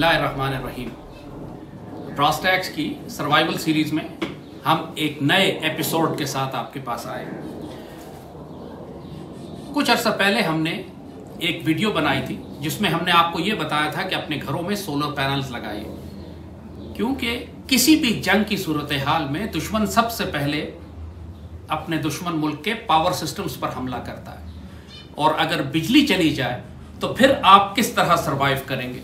बिस्मिल्लाहिर्रहमानिर्रहीम। ब्रॉस्टैक्स की survival series में हम एक नए एपिसोड के साथ आपके पास आए। कुछ अर्सा पहले हमने एक वीडियो बनाई थी जिसमें हमने आपको ये बताया था कि अपने घरों में सोलर पैनल्स लगाइए, क्योंकि किसी भी जंग की सूरत हाल में दुश्मन सबसे पहले अपने दुश्मन मुल्क के पावर सिस्टम्स पर हमला करता है, और अगर बिजली चली जाए तो फिर आप किस तरह सरवाइव करेंगे,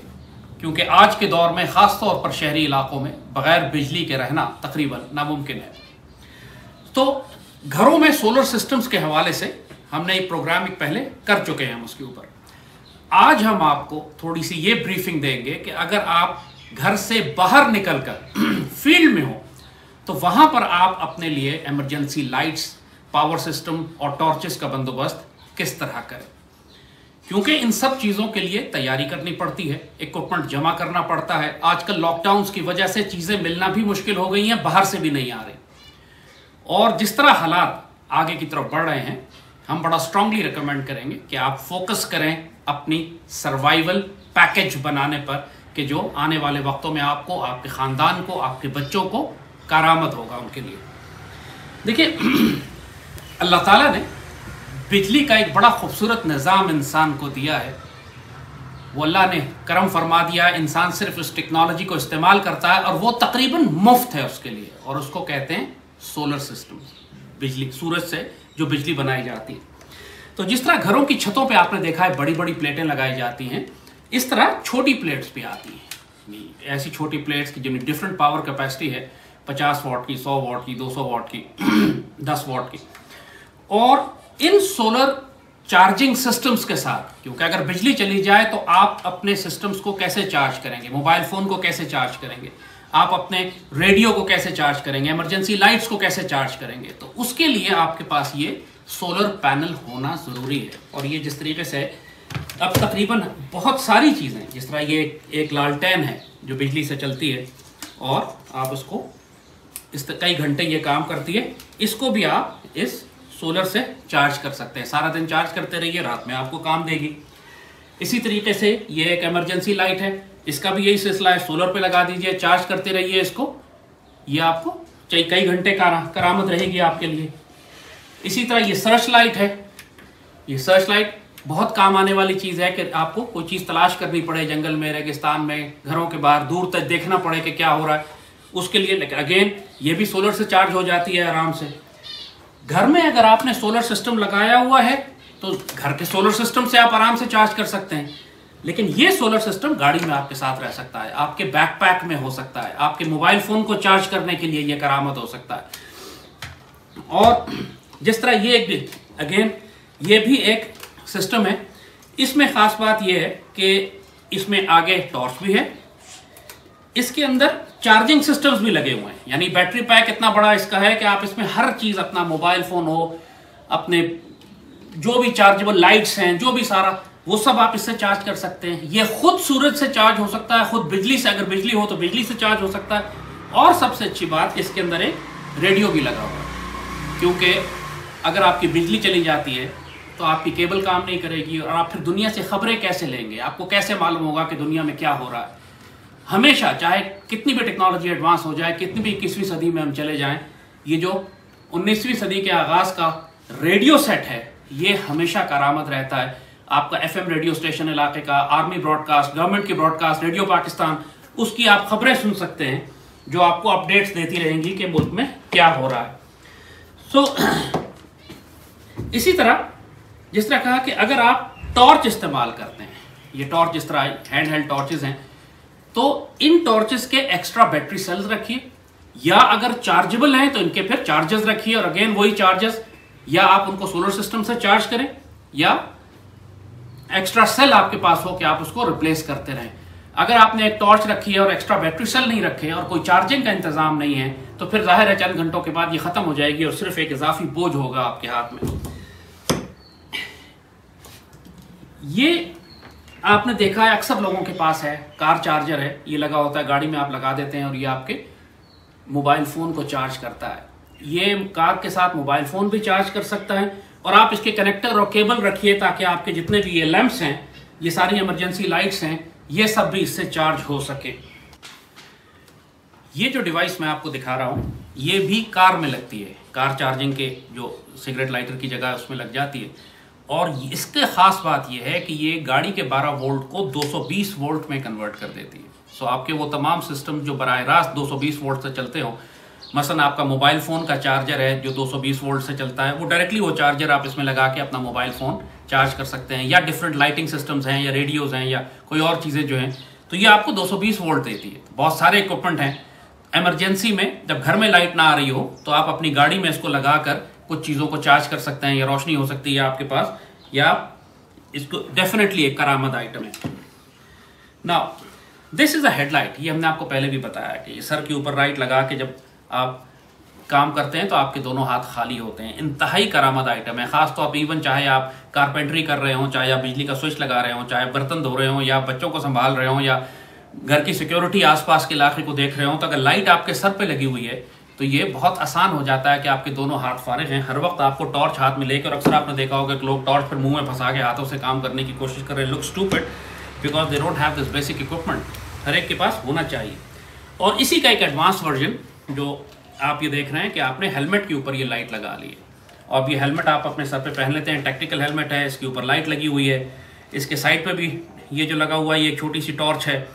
क्योंकि आज के दौर में ख़ास तौर पर शहरी इलाकों में बग़ैर बिजली के रहना तकरीबन नामुमकिन है। तो घरों में सोलर सिस्टम्स के हवाले से हमने एक प्रोग्रामिंग पहले कर चुके हैं उसके ऊपर। आज हम आपको थोड़ी सी ये ब्रीफिंग देंगे कि अगर आप घर से बाहर निकलकर फील्ड में हो तो वहाँ पर आप अपने लिए इमरजेंसी लाइट्स, पावर सिस्टम और टॉर्चेस का बंदोबस्त किस तरह करें, क्योंकि इन सब चीज़ों के लिए तैयारी करनी पड़ती है, इक्विपमेंट जमा करना पड़ता है। आजकल लॉकडाउन्स की वजह से चीज़ें मिलना भी मुश्किल हो गई हैं, बाहर से भी नहीं आ रही। और जिस तरह हालात आगे की तरफ बढ़ रहे हैं, हम बड़ा स्ट्रांगली रिकमेंड करेंगे कि आप फोकस करें अपनी सर्वाइवल पैकेज बनाने पर, कि जो आने वाले वक्तों में आपको, आपके ख़ानदान को, आपके बच्चों को कारामद होगा उनके लिए। देखिए, अल्लाह ताला ने बिजली का एक बड़ा खूबसूरत निज़ाम इंसान को दिया है। वो अल्लाह ने करम फरमा दिया है, इंसान सिर्फ उस टेक्नोलॉजी को इस्तेमाल करता है और वो तकरीबन मुफ्त है उसके लिए, और उसको कहते हैं सोलर सिस्टम। बिजली, सूरज से जो बिजली बनाई जाती है। तो जिस तरह घरों की छतों पे आपने देखा है बड़ी बड़ी प्लेटें लगाई जाती हैं, इस तरह छोटी प्लेट्स भी आती हैं। ऐसी छोटी प्लेट्स की जिनमें डिफरेंट पावर कैपेसिटी है, 50 वाट की, 100 वाट की, 200 वाट की, 10 वाट की। और इन सोलर चार्जिंग सिस्टम्स के साथ, क्योंकि अगर बिजली चली जाए तो आप अपने सिस्टम्स को कैसे चार्ज करेंगे, मोबाइल फ़ोन को कैसे चार्ज करेंगे, आप अपने रेडियो को कैसे चार्ज करेंगे, इमरजेंसी लाइट्स को कैसे चार्ज करेंगे, तो उसके लिए आपके पास ये सोलर पैनल होना ज़रूरी है। और ये जिस तरीके से अब तकरीबन बहुत सारी चीज़ें, जिस तरह ये एक लालटेन है जो बिजली से चलती है और आप उसको कई घंटे ये काम करती है, इसको भी आप इस सोलर से चार्ज कर सकते हैं। सारा दिन चार्ज करते रहिए, रात में आपको काम देगी। इसी तरीके से ये एक इमरजेंसी लाइट है, इसका भी यही सिलसिला है, सोलर पे लगा दीजिए, चार्ज करते रहिए इसको, ये आपको कई घंटे करामत रहेगी आपके लिए। इसी तरह ये सर्च लाइट है। ये सर्च लाइट बहुत काम आने वाली चीज़ है कि आपको कोई चीज़ तलाश करनी पड़े जंगल में, रेगिस्तान में, घरों के बाहर दूर तक देखना पड़े कि क्या हो रहा है, उसके लिए। लेकिन अगेन ये भी सोलर से चार्ज हो जाती है आराम से। घर में अगर आपने सोलर सिस्टम लगाया हुआ है तो घर के सोलर सिस्टम से आप आराम से चार्ज कर सकते हैं, लेकिन ये सोलर सिस्टम गाड़ी में आपके साथ रह सकता है, आपके बैकपैक में हो सकता है, आपके मोबाइल फ़ोन को चार्ज करने के लिए ये करामत हो सकता है। और जिस तरह ये अगेन ये भी एक सिस्टम है, इसमें ख़ास बात ये है कि इसमें आगे टॉर्च भी है, इसके अंदर चार्जिंग सिस्टम्स भी लगे हुए हैं। यानी बैटरी पैक इतना बड़ा इसका है कि आप इसमें हर चीज़, अपना मोबाइल फ़ोन हो, अपने जो भी चार्जेबल लाइट्स हैं, जो भी सारा, वो सब आप इससे चार्ज कर सकते हैं। ये खुद सूरज से चार्ज हो सकता है, खुद बिजली से, अगर बिजली हो तो बिजली से चार्ज हो सकता है। और सबसे अच्छी बात, इसके अंदर एक रेडियो भी लगा हुआ है, क्योंकि अगर आपकी बिजली चली जाती है तो आपकी केबल काम नहीं करेगी और आप फिर दुनिया से खबरें कैसे लेंगे, आपको कैसे मालूम होगा कि दुनिया में क्या हो रहा है। हमेशा, चाहे कितनी भी टेक्नोलॉजी एडवांस हो जाए, कितनी भी 21वीं सदी में हम चले जाएं, ये जो 19वीं सदी के आगाज़ का रेडियो सेट है, ये हमेशा करामत रहता है। आपका FM रेडियो स्टेशन इलाके का, आर्मी ब्रॉडकास्ट, गवर्नमेंट की ब्रॉडकास्ट, रेडियो पाकिस्तान, उसकी आप खबरें सुन सकते हैं जो आपको अपडेट्स देती रहेंगी कि मुल्क में क्या हो रहा है। इसी तरह जिस तरह कहा कि अगर आप टॉर्च इस्तेमाल करते हैं, ये टॉर्च जिस तरह हैंड हेल्ड टॉर्चेस हैं, तो इन टॉर्चेस के एक्स्ट्रा बैटरी सेल्स रखिए, या अगर चार्जेबल हैं तो इनके फिर चार्जर्स रखिए, और अगेन वही चार्जर्स, या आप उनको सोलर सिस्टम से चार्ज करें, या एक्स्ट्रा सेल आपके पास हो कि आप उसको रिप्लेस करते रहें। अगर आपने एक टॉर्च रखी है और एक्स्ट्रा बैटरी सेल नहीं रखे और कोई चार्जिंग का इंतजाम नहीं है, तो फिर जाहिर है चंद घंटों के बाद ये खत्म हो जाएगी और सिर्फ एक इजाफी बोझ होगा आपके हाथ में। ये आपने देखा है अक्सर लोगों के पास है, कार चार्जर है, ये लगा होता है, गाड़ी में आप लगा देते हैं और ये आपके मोबाइल फ़ोन को चार्ज करता है। ये कार के साथ मोबाइल फ़ोन भी चार्ज कर सकता है, और आप इसके कनेक्टर और केबल रखिए ताकि आपके जितने भी ये लैंप्स हैं, ये सारी इमरजेंसी लाइट्स हैं, ये सब भी इससे चार्ज हो सके। ये जो डिवाइस मैं आपको दिखा रहा हूँ ये भी कार में लगती है, कार चार्जिंग के जो सिगरेट लाइटर की जगह उसमें लग जाती है। और इसके ख़ास बात यह है कि ये गाड़ी के 12 वोल्ट को 220 वोल्ट में कन्वर्ट कर देती है। सो आपके वो तमाम सिस्टम जो बराह रास्त 220 वोल्ट से चलते हो, मसलन आपका मोबाइल फ़ोन का चार्जर है जो 220 वोल्ट से चलता है, वो डायरेक्टली वो चार्जर आप इसमें लगा के अपना मोबाइल फ़ोन चार्ज कर सकते हैं। या डिफरेंट लाइटिंग सिस्टम्स हैं या रेडियोज़ हैं या कोई और चीज़ें जो हैं, तो ये आपको 220 वोल्ट देती है। बहुत सारे इक्विपमेंट हैं, इमरजेंसी में जब घर में लाइट ना आ रही हो तो आप अपनी गाड़ी में इसको लगाकर कुछ चीज़ों को चार्ज कर सकते हैं, या रोशनी हो सकती है आपके पास, या इसको डेफिनेटली एक करामत आइटम है। Now this is a headlight. ये हमने आपको पहले भी बताया कि ये सर के ऊपर लाइट लगा के जब आप काम करते हैं तो आपके दोनों हाथ खाली होते हैं। इंतहाई करामत आइटम है। ख़ास तौर पर इवन चाहे आप कारपेंटरी कर रहे हो, चाहे आप बिजली का स्विच लगा रहे हो, चाहे बर्तन धो रहे हो, या बच्चों को संभाल रहे हो, या घर की सिक्योरिटी आसपास के इलाके को देख रहे हो, तो अगर लाइट आपके सर पे लगी हुई है तो ये बहुत आसान हो जाता है कि आपके दोनों हाथ फारिग हैं। हर वक्त आपको टॉर्च हाथ में लेकर, अक्सर आपने देखा होगा कि लोग टॉर्च पर मुंह में फंसा के हाथों से काम करने की कोशिश कर रहे हैं। Look stupid because they don't have this basic equipment. हर एक के पास होना चाहिए। और इसी का एक एडवांस वर्जन जो आप ये देख रहे हैं कि आपने हेलमेट के ऊपर ये लाइट लगा ली है। और ये हेलमेट आप अपने सर पे पहन लेते हैं, टैक्टिकल हेलमेट है, इसके ऊपर लाइट लगी हुई है। इसके साइड पे भी ये जो लगा हुआ है ये एक छोटी सी टॉर्च है।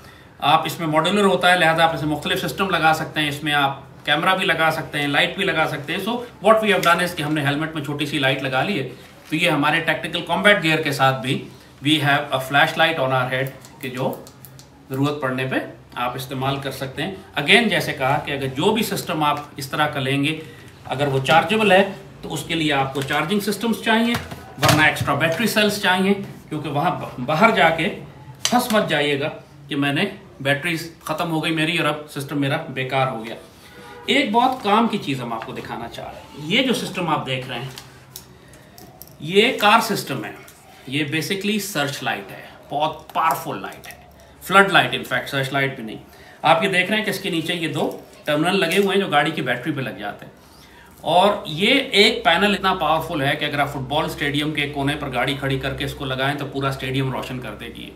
आप इसमें मॉड्यूलर होता है, लिहाजा आप इसमें मुख्तलिफ सिस्टम लगा सकते हैं। इसमें आप कैमरा भी लगा सकते हैं, लाइट भी लगा सकते हैं। So what we have done is कि हमने हेलमेट में छोटी सी लाइट लगा ली है। तो ये हमारे टैक्टिकल कॉम्बैट गियर के साथ भी we have a flash light on our head कि जो ज़रूरत पड़ने पे आप इस्तेमाल कर सकते हैं। अगेन जैसे कहा कि अगर जो भी सिस्टम आप इस तरह का लेंगे, अगर वो चार्जेबल है तो उसके लिए आपको चार्जिंग सिस्टम्स चाहिए, वरना एक्स्ट्रा बैटरी सेल्स चाहिए, क्योंकि वहाँ बाहर जाके फंस मत जाइएगा कि मैंने बैटरी ख़त्म हो गई मेरी और अब सिस्टम मेरा बेकार हो गया। एक बहुत काम की चीज़ हम आपको दिखाना चाह रहे हैं। ये जो सिस्टम आप देख रहे हैं ये कार सिस्टम है। ये बेसिकली सर्च लाइट है, बहुत पावरफुल लाइट है, flood light in fact, search light भी नहीं। आप ये देख रहे हैं कि इसके नीचे ये 2 टर्मिनल लगे हुए हैं जो गाड़ी की बैटरी पे लग जाते हैं। और ये एक पैनल इतना पावरफुल है कि अगर आप फुटबॉल स्टेडियम के कोने पर गाड़ी खड़ी करके इसको लगाएं तो पूरा स्टेडियम रोशन कर देगी।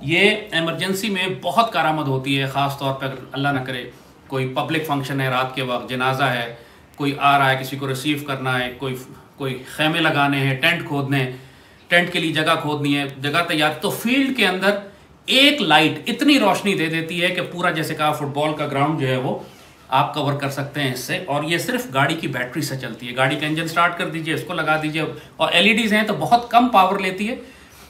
ये इमरजेंसी में बहुत कारामद होती है, ख़ास तौर पर अल्लाह न करे कोई पब्लिक फंक्शन है, रात के वक्त जनाजा है, कोई आ रहा है, किसी को रिसीव करना है, कोई खेमे लगाने हैं, टेंट खोदने, टेंट के लिए जगह खोदनी है, जगह तैयार, तो फील्ड के अंदर एक लाइट इतनी रोशनी दे देती है कि पूरा जैसे कहा फुटबॉल का ग्राउंड जो है वो आप कवर कर सकते हैं इससे। और ये सिर्फ गाड़ी की बैटरी से चलती है। गाड़ी का इंजन स्टार्ट कर दीजिए, इसको लगा दीजिए, और एलईडीज हैं तो बहुत कम पावर लेती है,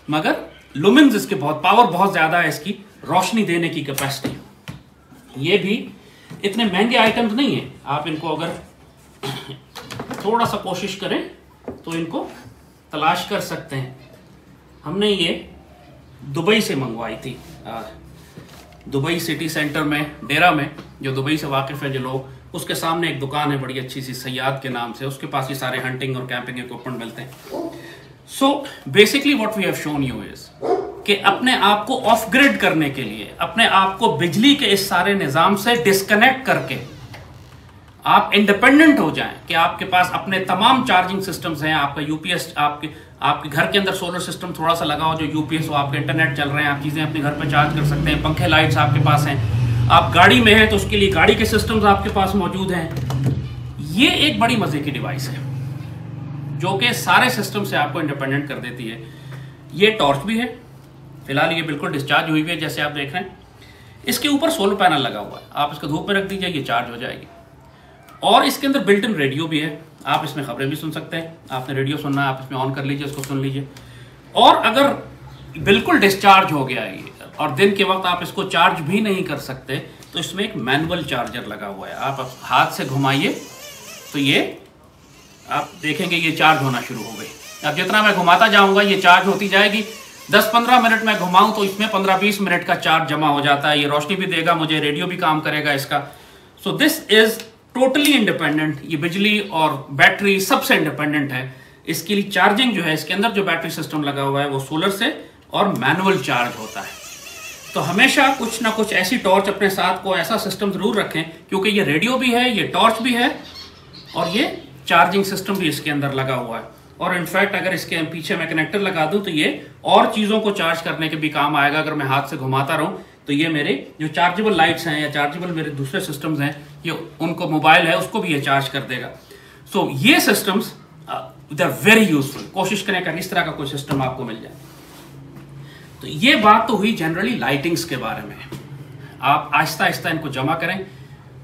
मगर लुमेंस इसके पावर बहुत ज़्यादा है, इसकी रोशनी देने की कैपेसिटी। ये भी इतने महंगे आइटम्स नहीं है। आप इनको अगर थोड़ा सा कोशिश करें तो इनको तलाश कर सकते हैं। हमने ये दुबई से मंगवाई थी, दुबई सिटी सेंटर में, डेरा में, जो दुबई से वाकिफ़ है जो लोग, उसके सामने एक दुकान है बड़ी अच्छी सी, सयाद के नाम से। उसके पास ये सारे हंटिंग और कैंपिंग इक्विपमेंट मिलते हैं। So basically what we have shown you is कि अपने आप को ऑफ ग्रिड करने के लिए, अपने आप को बिजली के इस सारे निज़ाम से डिस्कनेक्ट करके आप इंडिपेंडेंट हो जाएं, कि आपके पास अपने तमाम चार्जिंग सिस्टम्स हैं। आपका यूपीएस, आपके घर के अंदर सोलर सिस्टम थोड़ा सा लगा हो जो यूपीएस हो, आपके इंटरनेट चल रहे हैं, आप चीज़ें अपने घर पे चार्ज कर सकते हैं, पंखे लाइट्स आपके पास हैं, आप गाड़ी में हैं तो उसके लिए गाड़ी के सिस्टम्स आपके पास मौजूद हैं। ये एक बड़ी मज़े की डिवाइस है जो कि सारे सिस्टम से आपको इंडिपेंडेंट कर देती है। ये टॉर्च भी है, फिलहाल ये बिल्कुल डिस्चार्ज हुई हुई है जैसे आप देख रहे हैं। इसके ऊपर सोलर पैनल लगा हुआ है, आप इसको धूप में रख दीजिए, ये चार्ज हो जाएगी। और इसके अंदर बिल्ट इन रेडियो भी है, आप इसमें खबरें भी सुन सकते हैं। आपने रेडियो सुनना है, आप इसमें ऑन कर लीजिए, इसको सुन लीजिए। और अगर बिल्कुल डिस्चार्ज हो गया ये और दिन के वक्त आप इसको चार्ज भी नहीं कर सकते तो इसमें एक मैनुअल चार्जर लगा हुआ है। आप हाथ से घुमाइए तो ये आप देखेंगे ये चार्ज होना शुरू हो गई। अब जितना मैं घुमाता जाऊंगा ये चार्ज होती जाएगी। 10-15 मिनट में घुमाऊं तो इसमें 15-20 मिनट का चार्ज जमा हो जाता है। ये रोशनी भी देगा मुझे, रेडियो भी काम करेगा इसका। So this is totally independent. ये बिजली और बैटरी सबसे इंडिपेंडेंट है। इसके लिए चार्जिंग जो है, इसके अंदर जो बैटरी सिस्टम लगा हुआ है वो सोलर से और मैनुअल चार्ज होता है। तो हमेशा कुछ ना कुछ ऐसी टॉर्च अपने साथ को ऐसा सिस्टम जरूर रखें, क्योंकि ये रेडियो भी है, ये टॉर्च भी है और ये चार्जिंग सिस्टम भी इसके अंदर लगा हुआ है। और इनफैक्ट अगर इसके पीछे मैं कनेक्टर लगा दूं तो ये और चीज़ों को चार्ज करने के भी काम आएगा। अगर मैं हाथ से घुमाता रहूं तो ये मेरे जो चार्जेबल लाइट्स हैं या चार्जेबल मेरे दूसरे सिस्टम्स हैं, ये उनको मोबाइल है उसको भी ये चार्ज कर देगा। सो ये systems they are very useful. कोशिश करें कि इस तरह का कोई सिस्टम आपको मिल जाए। तो ये बात तो हुई जनरली लाइटिंग्स के बारे में। आप आहिस्ता आहिस्ता इनको जमा करें,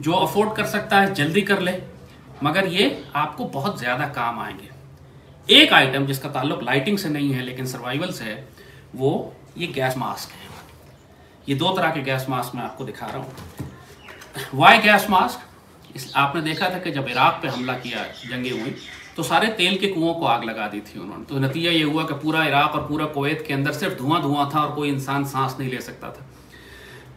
जो अफोर्ड कर सकता है जल्दी कर ले, मगर ये आपको बहुत ज़्यादा काम आएंगे। एक आइटम जिसका ताल्लुक लाइटिंग से नहीं है लेकिन सर्वाइवल से है, वो ये गैस मास्क है। ये दो तरह के गैस मास्क मैं आपको दिखा रहा हूँ। वाई गैस मास्क, आपने देखा था कि जब इराक पे हमला किया, जंगें हुई, तो सारे तेल के कुओं को आग लगा दी थी उन्होंने। तो नतीजा ये हुआ कि पूरा इराक और पूरा कुवैत के अंदर सिर्फ धुआं धुआं था और कोई इंसान सांस नहीं ले सकता था।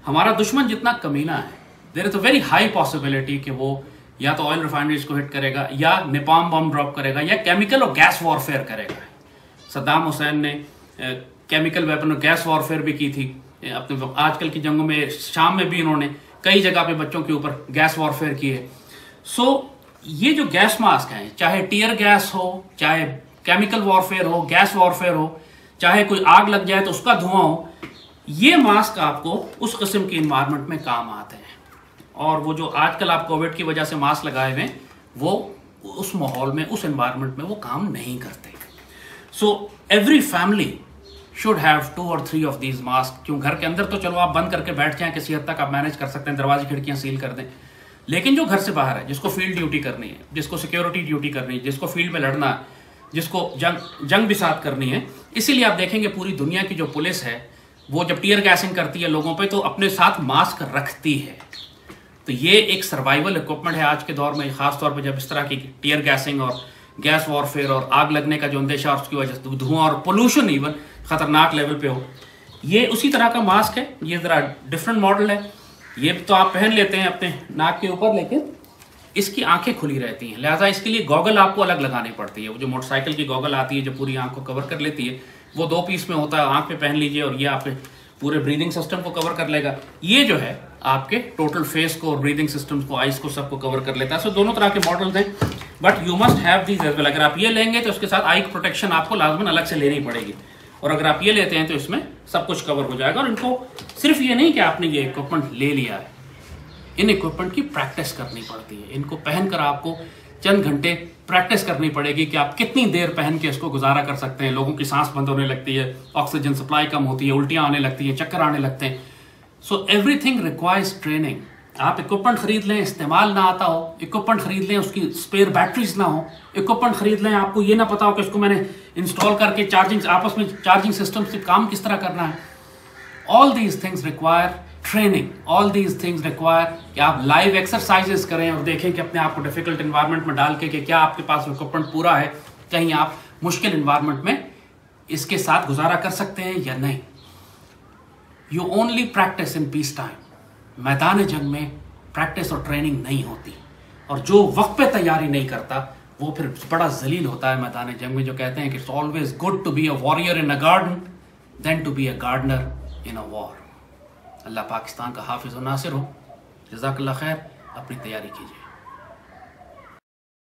हमारा दुश्मन जितना कमीना है, there is a very high possibility कि वो या तो ऑयल रिफाइनरीज को हिट करेगा, या नेपाम बम ड्रॉप करेगा, या केमिकल और गैस वॉरफेयर करेगा। सद्दाम हुसैन ने केमिकल वेपन और गैस वॉरफेयर भी की थी अपने आजकल की जंगों में। शाम में भी इन्होंने कई जगह पे बच्चों के ऊपर गैस वॉरफेयर किए। सो ये जो गैस मास्क हैं, चाहे टीयर गैस हो, चाहे केमिकल वॉरफेयर हो, गैस वॉरफेयर हो, चाहे कोई आग लग जाए तो उसका धुआं हो, ये मास्क आपको उस किस्म के इन्वायरमेंट में काम आते हैं। और वो जो आजकल आप कोविड की वजह से मास्क लगाए हुए हैं, वो उस माहौल में, उस एनवायरनमेंट में वो काम नहीं करते। So every family should have 2 और 3 ऑफ दीज मास्क। क्यों, घर के अंदर तो चलो आप बंद करके बैठ जाएं, किसी हद तक आप मैनेज कर सकते हैं, दरवाजे खिड़कियां सील कर दें, लेकिन जो घर से बाहर है, जिसको फील्ड ड्यूटी करनी है, जिसको सिक्योरिटी ड्यूटी करनी है, जिसको फील्ड में लड़ना है, जिसको जंग भी साथ करनी है, इसीलिए आप देखेंगे पूरी दुनिया की जो पुलिस है वो जब टीयर गैसिंग करती है लोगों पे तो अपने साथ मास्क रखती है। तो ये एक सर्वाइवल इक्विपमेंट है आज के दौर में, खास तौर पे जब इस तरह की टीयर गैसिंग और गैस वॉरफेयर और आग लगने का जो अंदेशा और उसकी वजह से धुआं और पोल्यूशन इवन खतरनाक लेवल पे हो। ये उसी तरह का मास्क है, ये ज़रा डिफरेंट मॉडल है। ये तो आप पहन लेते हैं अपने नाक के ऊपर, लेकिन इसकी आंखें खुली रहती हैं, लिहाजा इसके लिए गॉगल आपको अलग लगानी पड़ती है। वो जो मोटरसाइकिल की गॉगल आती है जो पूरी आंख को कवर कर लेती है, वो 2 पीस में होता है, आंख पे पहन लीजिए और ये आपके पूरे ब्रीदिंग सिस्टम को कवर कर लेगा। ये जो है आपके टोटल फेस को और ब्रीदिंग सिस्टम को, आइज को, सबको कवर कर लेता है। सो दोनों तरह के मॉडल्स हैं, but you must have these as well. अगर आप ये लेंगे तो उसके साथ आई प्रोटेक्शन आपको लाजमन अलग से लेनी पड़ेगी, और अगर आप ये लेते हैं तो इसमें सब कुछ कवर हो जाएगा। और इनको सिर्फ ये नहीं कि आपने ये इक्विपमेंट ले लिया है, इन इक्विपमेंट की प्रैक्टिस करनी पड़ती है। इनको पहनकर आपको चंद घंटे प्रैक्टिस करनी पड़ेगी कि आप कितनी देर पहन के इसको गुजारा कर सकते हैं। लोगों की सांस बंद होने लगती है, ऑक्सीजन सप्लाई कम होती है, उल्टियाँ आने लगती हैं, चक्कर आने लगते हैं। So everything requires training. आप इक्विपमेंट खरीद लें, इस्तेमाल ना आता हो, इक्विपमेंट खरीद लें उसकी स्पेयर बैटरीज ना हो, इक्विपमेंट खरीद लें आपको ये ना पता हो कि इसको मैंने इंस्टॉल करके चार्जिंग, आपस में चार्जिंग सिस्टम से काम किस तरह करना है। All these things require training, all these things require कि आप लाइव एक्सरसाइजेस करें और देखें कि अपने आप को डिफिकल्ट इन्वायरमेंट में डाल के कि क्या आपके पास इक्विपमेंट पूरा है, कहीं आप मुश्किल इन्वायरमेंट में इसके साथ गुजारा कर सकते हैं या नहीं। You only practice in peace time. मैदान जंग में प्रैक्टिस और ट्रेनिंग नहीं होती, और जो वक्त पे तैयारी नहीं करता वो फिर बड़ा जलील होता है मैदान जंग में। जो कहते हैं कि it's always good to be a warrior in a garden then to be a gardener in a war. अल्लाह पाकिस्तान का हाफिज़ और नासिर हो। जज़ाकल्लाह खैर, अपनी तैयारी कीजिए।